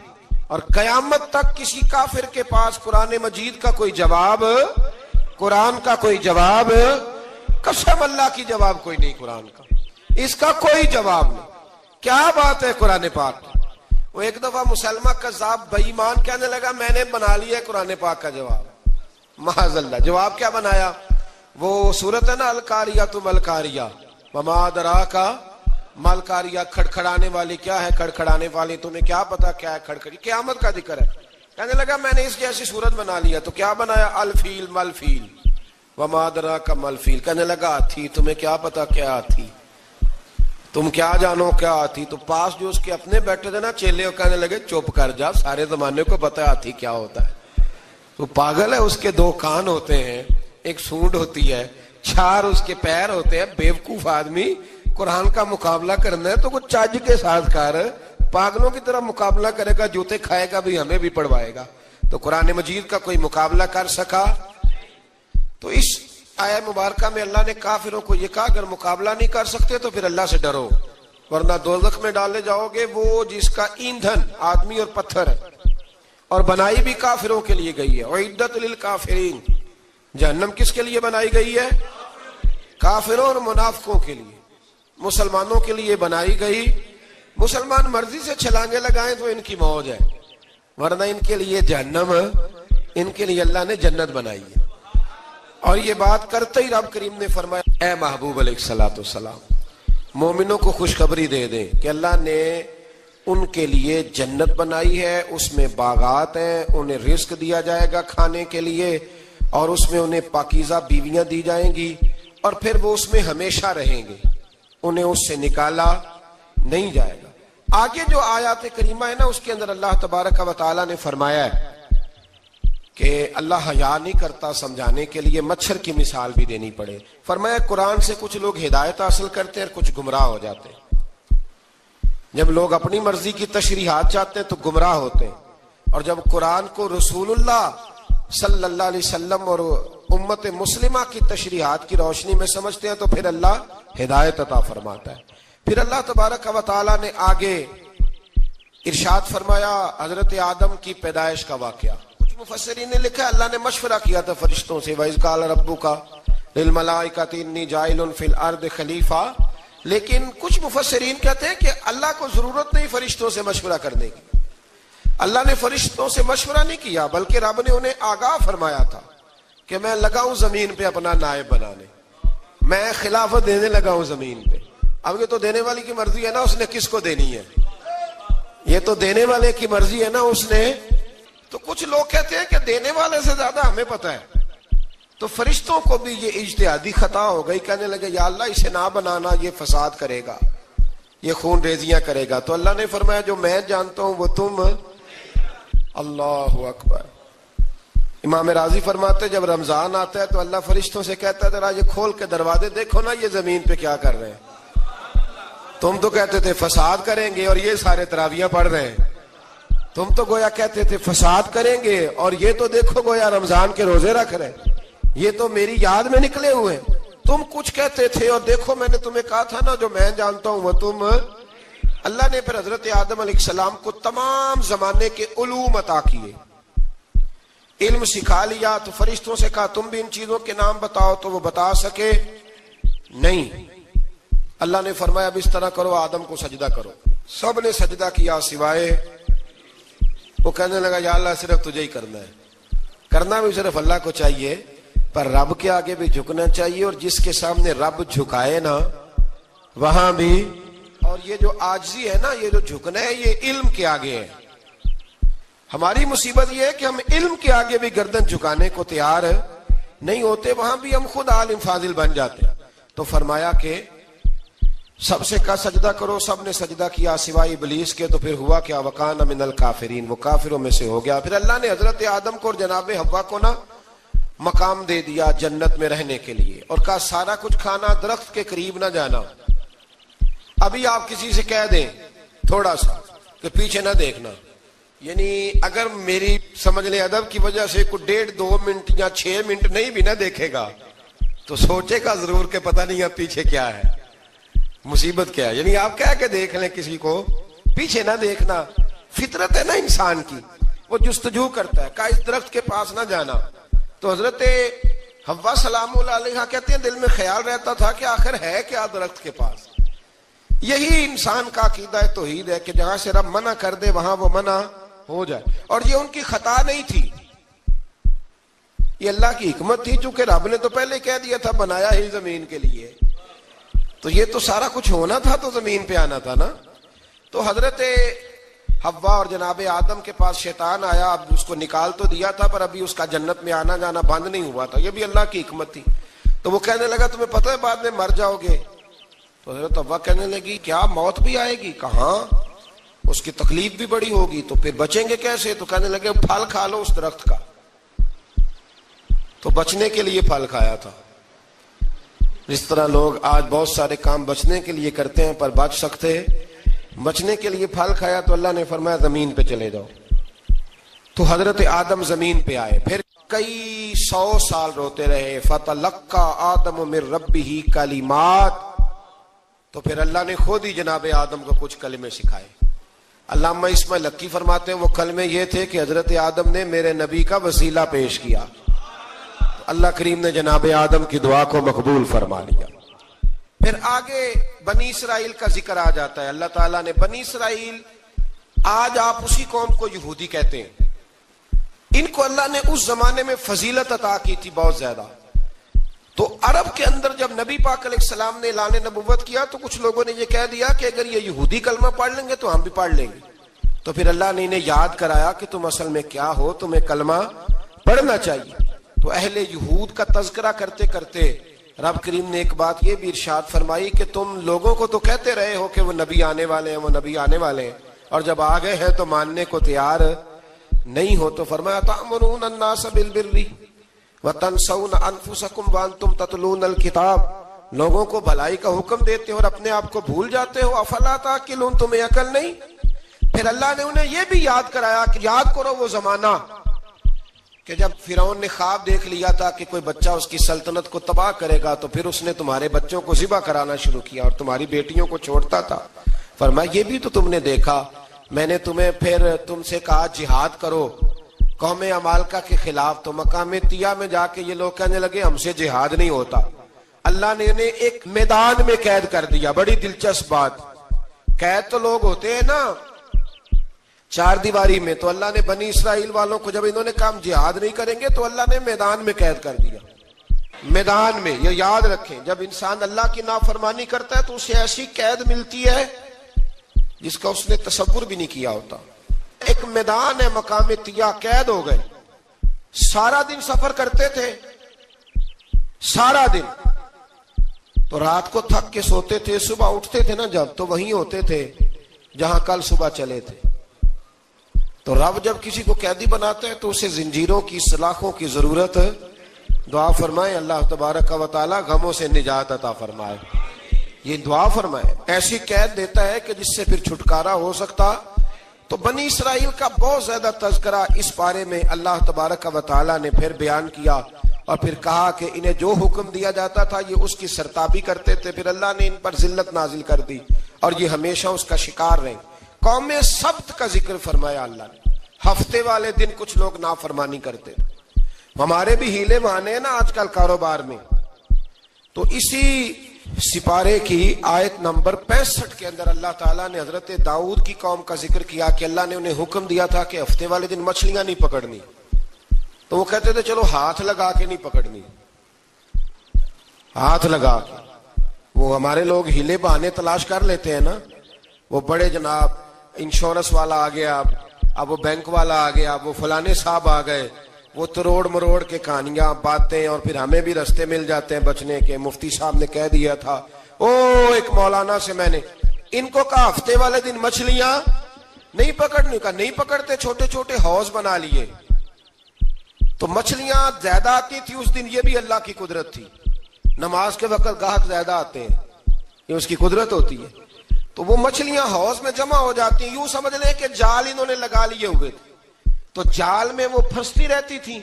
اور قیامت تک کسی کافر کے پاس قرآن مجید کا کوئی جواب، قرآن کا کوئی جواب، قسم اللہ کی جواب کوئی نہیں، قرآن کا اس کا کوئی جواب نہیں۔ کیا بات ہے قرآن پاک کی۔ وہ ایک دفعہ مسلمہ کذاب بے ایمان کہنے لگا میں نے بنا لیا ہے قرآن پاک کا جواب، معاذ اللہ۔ جواب کیا بنایا؟ وہ صورت ہے نا القاریہ ملقاریہ، وما ادراک ملقاریہ، کھڑکھڑانے والی کیا ہے، کھڑکھڑانے والی تمہیں کیا پتا کیا ہے کھڑکھڑی، قیامت کا ذکر ہے۔ کہنے لگا میں نے اس جیسی صورت بنا لیا، تو کیا بنایا؟ الفیل ملفیل، وما ادراک ملفیل۔ کہنے لگا ہاتھی، تمہیں کیا پتا کیا ہاتھی، تم کیا جانو کیا ہاتھی۔ تو پاس جو اس کے اپنے بیٹھے تھے نا چیلے، کہنے لگے چپ کر جا، سارے زمانے کو پتا ہے ہاتھی کیا ہوتا ہے۔ تو پاگل ہے، اس کے دو کان ہوتے ہیں، ایک سونڈ ہوتی ہے، چار اس کے پیر ہوتے ہیں۔ بیوقوف آدمی قرآن کا مقابلہ کرنا ہے تو کچھ چاج کے ساتھ کر، پاگلوں کی طرح مقابلہ کرے گا، جوتے کھائے گا بھی، ہمیں بھی پڑھوائے گا۔ تو قرآن مجید کا کوئی مقابلہ کر سکا؟ تو اس آیہ مبارکہ میں اللہ نے کافروں کو یہ کہا اگر مقابلہ نہیں کر سکتے تو پھر اللہ سے ڈرو، ورنہ دوزخ میں ڈالے جاؤ گے، وہ جس کا ایندھن آدمی اور پتھر ہے، اور بنائی بھی کافروں کے لیے گئی ہے۔ اعدت للکافرین، جہنم کس کے لیے بنائی گئی ہے؟ کافروں اور منافقوں کے لیے۔ مسلمانوں کے لیے بنائی گئی، مسلمان مرضی سے چھلانگے لگائیں تو ان کی موج ہے، ورنہ ان کے لیے جہنم، ان کے لیے اللہ نے جنت بنائی ہے۔ اور یہ بات کرتے ہی رب کریم نے فرمایا اے محبوب علیہ الصلوۃ والسلام مومنوں کو خوشخبری دے دیں کہ اللہ نے ان کے لیے جنت بنائی ہے، اس میں باغات ہیں، انہیں رزق دیا جائے گا کھانے کے لیے، اور اس میں انہیں پاکیزہ بیویاں دی جائیں گی، اور پھر وہ اس میں ہمیشہ رہیں گے۔ انہیں اس سے نکالا نہیں جائے گا۔ آگے جو آیات کریمہ ہے نا، اس کے اندر اللہ تبارک و تعالیٰ نے فرمایا ہے کہ اللہ حیا نہیں کرتا سمجھانے کے لیے مچھر کی مثال بھی دینی پڑے۔ فرمایا قرآن سے کچھ لوگ ہدایت حاصل کرتے ہیں اور کچھ گمراہ ہو جاتے ہیں۔ جب لوگ اپنی مرضی کی تشریحات چاہتے ہیں تو گمراہ ہوتے ہیں، اور جب قرآن کو رسول اللہ صلی اللہ علیہ وسلم اور امت مسلمہ کی تشریحات کی روشنی میں سمجھتے ہیں تو پھر اللہ ہدایت عطا فرماتا ہے۔ پھر اللہ تبارک و تعالیٰ نے آگے ارشاد فرمایا حضرت آدم کی پیدائش کا واقعہ۔ کچھ مفسرین نے لکھا اللہ نے مشورہ کیا تھا فرشتوں سے، وَإِذْ قَالَ رَبُّكَ لِلْمَلَائِكَةِ إِنِّي جَاعِلٌ فِي الْأَرْضِ خَلِيفَةً، لیکن کچھ مفسرین کہتے ہیں کہ اللہ کو ضرورت نہیں فرشتوں سے مشورہ کرنے کی۔ اللہ نے فرشتوں سے مشورہ نہیں کیا، بلکہ رب نے انہیں آگاہ فرمایا تھا کہ میں لگا ہوں زمین پہ اپنا نائب بنانے، میں خلافت دینے لگا ہوں زمین پہ۔ اب یہ تو دینے والی کی مرضی ہے نا، اس نے کس کو دینی ہے، یہ تو دینے والے کی مرضی ہے نا، اس نے۔ تو کچھ لوگ کہتے ہیں کہ دینے والے سے زیادہ ہمیں پتہ ہے۔ تو فرشتوں کو بھی یہ اجتہادی خطا ہو گئی، کہنے لگے یا اللہ اسے نہ بنانا، یہ فساد کرے گا، یہ خون ریزیاں کرے گا۔ تو اللہ نے فرمایا جو میں جانتا ہوں وہ تم، اللہ اکبر۔ امام راضی فرماتے جب رمضان آتا ہے تو اللہ فرشتوں سے کہتا ہے ذرا یہ کھول کے دروازے دیکھو نا یہ زمین پہ کیا کر رہے ہیں۔ تم تو کہتے تھے فساد کریں گے اور یہ سارے تراویح پڑھ رہے ہیں، تم تو گویا کہتے تھے فساد کریں گے اور یہ تو دیکھو گویا رمضان کے روزے رکھ رہے ہیں، یہ تو میری یاد میں نکلے ہوئے ہیں۔ تم کچھ کہتے تھے اور دیکھو میں نے تمہیں کہا تھا نا جو میں جانتا ہوں وہ تم۔ اللہ نے پھر حضرت آدم علیہ السلام کو تمام زمانے کے علوم عطا کیے، علم سکھا لیا۔ تو فرشتوں سے کہا تم بھی ان چیزوں کے نام بتاؤ، تو وہ بتا سکے نہیں۔ اللہ نے فرمایا اب اس طرح کرو آدم کو سجدہ کرو۔ سب نے سجدہ کیا سوائے، وہ کہنے لگا یا اللہ صرف تجھے ہی کرنا ہے، کرنا بھی صرف اللہ کو چاہیے، پر رب کے آگے بھی جھکنا چاہیے، اور جس کے سامنے رب جھکائے نا وہاں بھی۔ اور یہ جو عاجزی ہے نا، یہ جو جھکنا ہے، یہ علم کے آگے ہے۔ ہماری مصیبت یہ ہے کہ ہم علم کے آگے بھی گردن جھکانے کو تیار نہیں ہوتے، وہاں بھی ہم خود عالم فاضل بن جاتے ہیں۔ تو فرمایا کہ سب سے کہا سجدہ کرو، سب نے سجدہ کیا سوائے ابلیس کے۔ تو پھر ہوا کیا وَكَانَ مِنَ الْكَافِرِينَ، وہ کافروں میں سے ہو گیا۔ پھر اللہ نے حضرت آدم کو اور جناب حوا کو نا مقام دے دیا جنت میں رہنے کے لیے، اور کہا سارا کچھ کھانا، درخت کے قریب نہ جانا۔ ابھی آپ کسی سے کہہ دیں تھوڑا سا کہ پیچھے نہ دیکھنا، یعنی اگر میری سمجھ لیں ادب کی وجہ سے کوئی 1.5-2 منٹ یا 6 منٹ نہیں بھی نہ دیکھے گا تو سوچے گا ضرور کہ پتہ نہیں اب پیچھے کیا ہے، مصیبت کیا ہے۔ یعنی آپ کہہ کے دیکھ لیں کسی کو، پیچھے نہ دیکھنا، فطرت ہے نا انسان کی، وہ جستجو کرتا ہے، کہا اس درخت کے پاس نہ جانا۔ تو حضرت حوا سلام اللہ علیہ کہتے ہیں دل میں خیال رہتا تھا کہ آخر ہے کیا درخت کے پاس۔ یہی انسان کا عقیدہ توحید ہے کہ جہاں سے رب منع کر دے وہاں وہ منع ہو جائے، اور یہ ان کی خطا نہیں تھی، یہ اللہ کی حکمت تھی، چونکہ رب نے تو پہلے کہہ دیا تھا بنایا ہی زمین کے لیے، تو یہ تو سارا کچھ ہونا تھا تو زمین پہ آنا تھا نا۔ تو حضرت حوا اور جناب آدم کے پاس شیطان آیا، اب اس کو نکال تو دیا تھا پر ابھی اس کا جنت میں آنا جانا بند نہیں ہوا تھا، یہ بھی اللہ کی حکمت تھی۔ تو وہ کہنے لگا تمہیں پتہ ہے بعد میں مر جاؤ گے؟ تو حضرت حوا کہنے لگی کیا موت بھی آئے گی؟ کہاں، اس کی تکلیف بھی بڑی ہوگی، تو پھر بچیں گے کیسے؟ تو کہنے لگے پھل کھا لو اس درخت کا۔ تو بچنے کے لیے پھل کھایا تھا۔ اس طرح لوگ آج بہت سارے کام بچنے کے لیے کرتے ہیں پر بچ سکتے، بچنے کے لیے پھل کھایا تو اللہ نے فرمایا زمین پہ چلے جاؤ۔ تو حضرت آدم زمین پہ آئے، پھر کئی 100 سال روتے رہے۔ فَتَلَقَّى آدَمُ مِن رَبِّهِ کَلِمَاتٍ، تو پھر اللہ نے خود ہی جناب آدم کو کچھ کلمے سکھائے۔ علامہ اسماعیل لکی فرماتے ہیں وہ کلمے یہ تھے کہ حضرت آدم نے میرے نبی کا وسیلہ پیش کیا، اللہ کریم نے جناب آدم کی دعا کو مقبول فرما لیا۔ پھر آگے بنی اسرائیل کا ذکر آ جاتا ہے۔ اللہ تعالیٰ نے بنی اسرائیل، آج آپ اسی قوم کو یہودی کہتے ہیں، ان کو اللہ نے اس زمانے میں فضیلت عطا کی تھی بہت زیادہ۔ تو عرب کے اندر جب نبی پاک علیہ السلام نے اعلان نبوت کیا تو کچھ لوگوں نے یہ کہہ دیا کہ اگر یہ یہودی کلمہ پڑھ لیں گے تو ہم بھی پڑھ لیں گے۔ تو پھر اللہ نے انہیں یاد کرایا کہ تم اصل میں کیا ہو، تمہیں کلمہ پڑھنا چاہیے۔ تو اہل یہود کا تذکرہ کرتے کرتے رب کریم نے ایک بات یہ بھی ارشاد فرمائی کہ تم لوگوں کو تو کہتے رہے ہو کہ وہ نبی آنے والے ہیں، وہ نبی آنے والے ہیں، اور جب آ گئے ہیں تو ماننے کو تیار نہیں ہو. تو فرمایا تأمرون الناس بالبر وتنسون انفسکم وانتم تتلون الکتاب، لوگوں کو بھلائی کا حکم دیتے ہو اور اپنے آپ کو بھول جاتے ہو. افلا تعقلون، تمہیں عقل نہیں؟ پھر اللہ نے انہیں یہ بھی یاد کرایا کہ یاد کرو وہ زمانہ کہ جب فرعون نے خواب دیکھ لیا تھا کہ کوئی بچہ اس کی سلطنت کو تباہ کرے گا، تو پھر اس نے تمہارے بچوں کو ذبح کرانا شروع کیا اور تمہاری بیٹیوں کو چھوڑتا تھا. فرمایا یہ بھی تو تم نے دیکھا، میں نے تمہیں پھر تم سے کہا جہاد کرو قوم عمالقہ کے خلاف، تو مقام طیہ میں جا کے یہ لوگ کہنے لگے ہم سے جہاد نہیں ہوتا. اللہ نے انہیں ایک میدان میں قید کر دیا. بڑی دلچسپ بات، قید تو لوگ ہوتے ہیں نا چار دیواری میں، تو اللہ نے بنی اسرائیل والوں کو جب انہوں نے کہا جہاد نہیں کریں گے تو اللہ نے میدان میں قید کر دیا. میدان میں، یہ یاد رکھیں، جب انسان اللہ کی نافرمانی کرتا ہے تو اسے ایسی قید ملتی ہے جس کا اس نے تصور بھی نہیں کیا ہوتا. ایک میدان ہے مقام طیہ، قید ہو گئے، سارا دن سفر کرتے تھے، سارا دن، تو رات کو تھک کے سوتے تھے، صبح اٹھتے تھے نا جب، تو وہیں ہوتے تھے جہاں کل صبح چلے تھے. تو رب جب کسی کو قیدی بناتا ہے تو اسے زنجیروں کی، سلاخوں کی ضرورت ہے. دعا فرمائے اللہ تبارک و تعالی غموں سے نجات عطا فرمائے. یہ دعا فرمائے، ایسی قید دیتا ہے کہ جس سے پھر چھٹکارا ہو سکتا. تو بنی اسرائیل کا بہت زیادہ تذکرہ اس پارے میں اللہ تبارک و تعالی نے پھر بیان کیا، اور پھر کہا کہ انہیں جو حکم دیا جاتا تھا یہ اس کی سرتابی کرتے تھے. پھر اللہ نے ان پر ذلت نازل کر دی اور یہ ہمیشہ اس کا شکار رہے. قوم سبت کا ذکر فرمایا اللہ نے، ہفتے والے دن کچھ لوگ نافرمانی کرتے. ہمارے بھی ہیلے بہانے ہیں نا آج کل کاروبار میں. تو اسی سپارے کی آیت نمبر 65 کے اندر اللہ تعالیٰ نے حضرت داؤد کی قوم کا ذکر کیا کہ اللہ نے انہیں حکم دیا تھا کہ ہفتے والے دن مچھلیاں نہیں پکڑنی. تو وہ کہتے تھے چلو ہاتھ لگا کے نہیں پکڑنی، ہاتھ لگا کے. وہ ہمارے لوگ ہیلے بہانے تلاش کر لیتے ہیں نا، وہ بڑے جناب انشورنس والا آ گیا، اب وہ بینک والا آ گیا، وہ فلانے صاحب آ گئے، وہ تروڑ مروڑ کے کہانیاں باتیں، اور پھر ہمیں بھی رستے مل جاتے ہیں بچنے کے. مفتی صاحب نے کہہ دیا تھا، ایک مولانا سے میں نے ان کو کہا ہفتے والے دن مچھلیاں نہیں پکڑنے کا، نہیں پکڑتے، چھوٹے چھوٹے حوض بنا لیے. تو مچھلیاں زیادہ آتی تھی اس دن، یہ بھی اللہ کی قدرت تھی. نماز کے وقت گاہک زیادہ آتے ہیں، یہ اس کی قدرت ہوتی ہے. تو وہ مچھلیاں حوض میں جمع ہو جاتی ہیں. یوں سمجھ لیں کہ جال انہوں نے لگا لیے ہوئے تھے، تو جال میں وہ پھنستی رہتی تھی،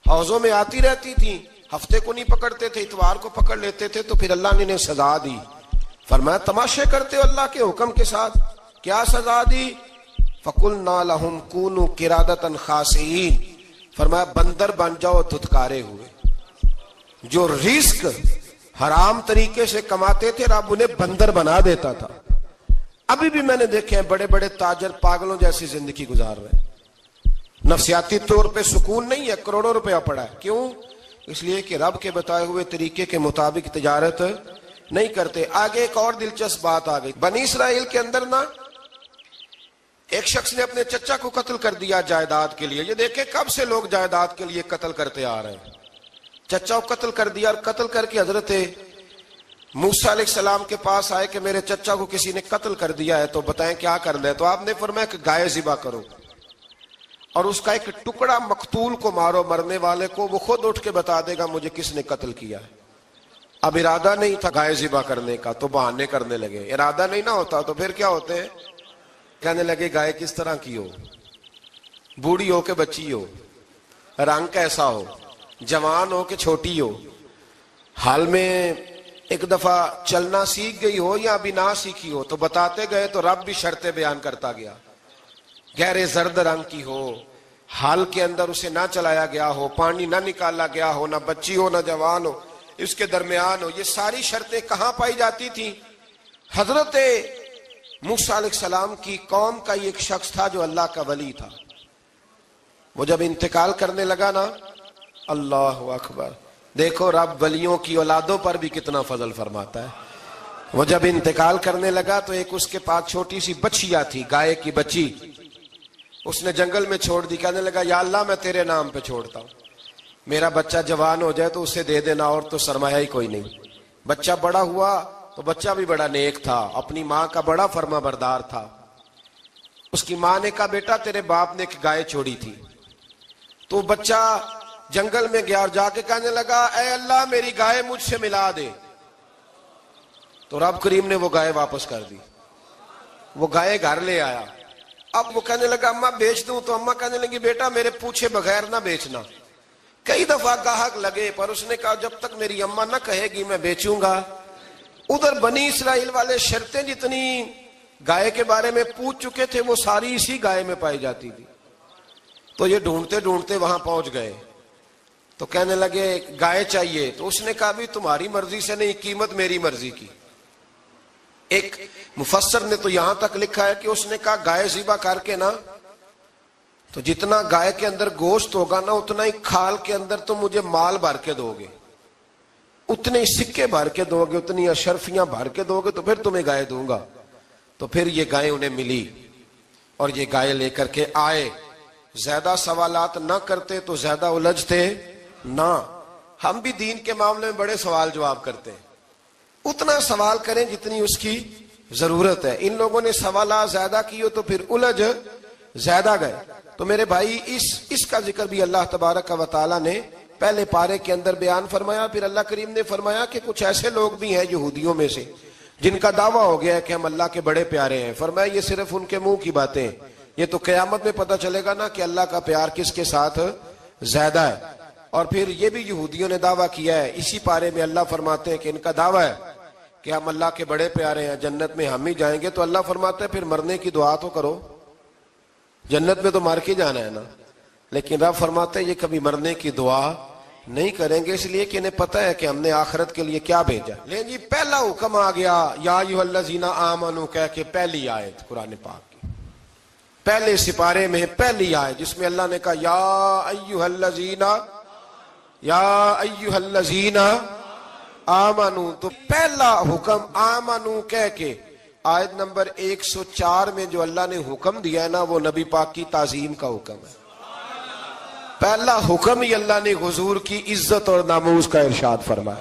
حوضوں میں آتی رہتی تھی. ہفتے کو نہیں پکڑتے تھے، اتوار کو پکڑ لیتے تھے. تو پھر اللہ نے انہیں سزا دی. فرمایا تماشے کرتے ہو اللہ کے حکم کے ساتھ. کیا سزا دی؟ فَقُلْنَا لَهُمْ كُونُوا قِرَادَةً خَاسِئِينَ، فرمایا بندر بن جاؤ دھتکارے ہوئے. جو رزق حرام طریقے سے کماتے تھے رب انہیں بندر بنا دیتا تھا. ابھی بھی میں نے دیکھے ہیں بڑے بڑے تاجر پاگلوں جیسی زندگی گزار رہے ہیں. نفسیاتی طور پہ سکون نہیں ہے، کروڑوں روپیہ پڑا ہے. کیوں؟ اس لیے کہ رب کے بتائے ہوئے طریقے کے مطابق تجارت نہیں کرتے. آگے ایک اور دلچسپ بات آ گئی. بنی اسرائیل کے اندر نا ایک شخص نے اپنے چچا کو قتل کر دیا جائیداد کے لیے. یہ دیکھیں کب سے لوگ جائیداد کے لیے قتل کرتے آ رہے ہیں. چچا کو قتل کر دیا، اور قتل کر کے حضرت موسیٰ علیہ السلام کے پاس آئے کہ میرے چچا کو کسی نے قتل کر دیا ہے، تو بتائیں کیا کرنا ہے. تو آپ نے فرمایا کہ گائے ذبح کرو اور اس کا ایک ٹکڑا مقتول کو مارو، مرنے والے کو. وہ خود اٹھ کے بتا دے گا مجھے کس نے قتل کیا ہے. اب ارادہ نہیں تھا گائے ذبح کرنے کا تو بہانے کرنے لگے. ارادہ نہیں نہ ہوتا تو پھر کیا ہوتے ہیں، کہنے لگے گائے کس طرح کی ہو، بوڑھی ہو کہ بچی ہو، رنگ کیسا ہو، جوان ہو کہ چھوٹی ہو، حال میں ایک دفعہ چلنا سیکھ گئی ہو یا ابھی نہ سیکھی ہو. تو بتاتے گئے تو رب بھی شرطیں بیان کرتا گیا. گہرے زرد رنگ کی ہو، حال کے اندر اسے نہ چلایا گیا ہو، پانی نہ نکالا گیا ہو، نہ بچی ہو نہ جوان ہو، اس کے درمیان ہو. یہ ساری شرطیں کہاں پائی جاتی تھیں؟ حضرت موسیٰ علیہ السلام کی قوم کا یہ ایک شخص تھا جو اللہ کا ولی تھا. وہ جب انتقال کرنے لگا نا، اللہ اکبر، دیکھو رب ولیوں کی اولادوں پر بھی کتنا فضل فرماتا ہے. وہ جب انتقال کرنے لگا تو ایک اس کے پاس چھوٹی سی بچیا تھی، گائے کی بچی، اس نے جنگل میں چھوڑ دی. کہنے لگا یا اللہ میں تیرے نام پہ چھوڑتا ہوں. میرا بچہ جوان ہو جائے تو اسے دے دینا، اور تو سرمایہ ہی کوئی نہیں۔ بچہ بڑا ہوا تو بچہ بھی بڑا نیک تھا، اپنی ماں کا بڑا فرما بردار تھا۔ اس کی ماں نے کہا بیٹا تیرے باپ نے ایک گائے چھوڑی تھی، تو بچہ جنگل میں گیا اور جا کے کہنے لگا اے اللہ میری گائے مجھ سے ملا دے، تو رب کریم نے وہ گائے واپس کر دی۔ وہ گائے گھر لے آیا، اب وہ کہنے لگا اماں بیچ دوں، تو اماں کہنے لگی بیٹا میرے پوچھے بغیر نہ بیچنا۔ کئی دفعہ گاہک لگے پر اس نے کہا جب تک میری اماں نہ کہے گی میں بیچوں گا۔ ادھر بنی اسرائیل والے شرطیں جتنی گائے کے بارے میں پوچھ چکے تھے وہ ساری اسی گائے میں پائی جاتی تھی، تو یہ ڈھونڈتے ڈھونڈتے وہاں پہنچ گئے، تو کہنے لگے گائے چاہیے، تو اس نے کہا بھی تمہاری مرضی سے نہیں، قیمت میری مرضی کی۔ ایک مفسر نے تو یہاں تک لکھا ہے کہ اس نے کہا گائے ذبح کر کے نا، تو جتنا گائے کے اندر گوشت ہوگا نا اتنا ہی کھال کے اندر تم مجھے مال بھر کے دو گے، اتنے ہی سکے بھر کے دو گے، اتنی اشرفیاں بھر کے دو گے تو پھر تمہیں گائے دوں گا۔ تو پھر یہ گائے انہیں ملی اور یہ گائے لے کر کے آئے۔ زیادہ سوالات نہ کرتے تو زیادہ الجھتے نہ۔ ہم بھی دین کے معاملے میں بڑے سوال جواب کرتے ہیں، اتنا سوال کریں جتنی اس کی ضرورت ہے۔ ان لوگوں نے سوالات زیادہ کیے تو پھر الجھ زیادہ گئے۔ تو میرے بھائی اس کا ذکر بھی اللہ تبارک و تعالیٰ نے پہلے پارے کے اندر بیان فرمایا۔ پھر اللہ کریم نے فرمایا کہ کچھ ایسے لوگ بھی ہیں یہودیوں میں سے جن کا دعویٰ ہو گیا ہے کہ ہم اللہ کے بڑے پیارے ہیں۔ فرمایا یہ صرف ان کے منہ کی باتیں ہیں، یہ تو قیامت میں پتہ چلے گا نا کہ اللہ کا پیار کس کے ساتھ زیادہ ہے۔ اور پھر یہ بھی یہودیوں نے دعویٰ کیا ہے، اسی پارے میں اللہ فرماتے ہیں کہ ان کا دعویٰ ہے کہ ہم اللہ کے بڑے پیارے ہیں، جنت میں ہم ہی جائیں گے۔ تو اللہ فرماتا ہے پھر مرنے کی دعا تو کرو، جنت میں تو مر کے جانا ہے نا۔ لیکن رب فرماتے ہیں یہ کبھی مرنے کی دعا نہیں کریں گے، اس لیے کہ انہیں پتہ ہے کہ ہم نے آخرت کے لیے کیا بھیجا۔ لیکن جی پہلا حکم آ گیا یا ایھا الذین آمنوا کہہ کے، پہلی آیت قرآن پاک کی پہلے سپارے میں پہلی آیت جس میں اللہ نے کہا یا ایھا الذین آمنوا، تو پہلا حکم آمنوا کہہ کے آیت نمبر 104 میں جو اللہ نے حکم دیا ہے نا وہ نبی پاک کی تعظیم کا حکم ہے۔ پہلا حکم ہی اللہ نے حضور کی عزت اور ناموس کا ارشاد فرمایا۔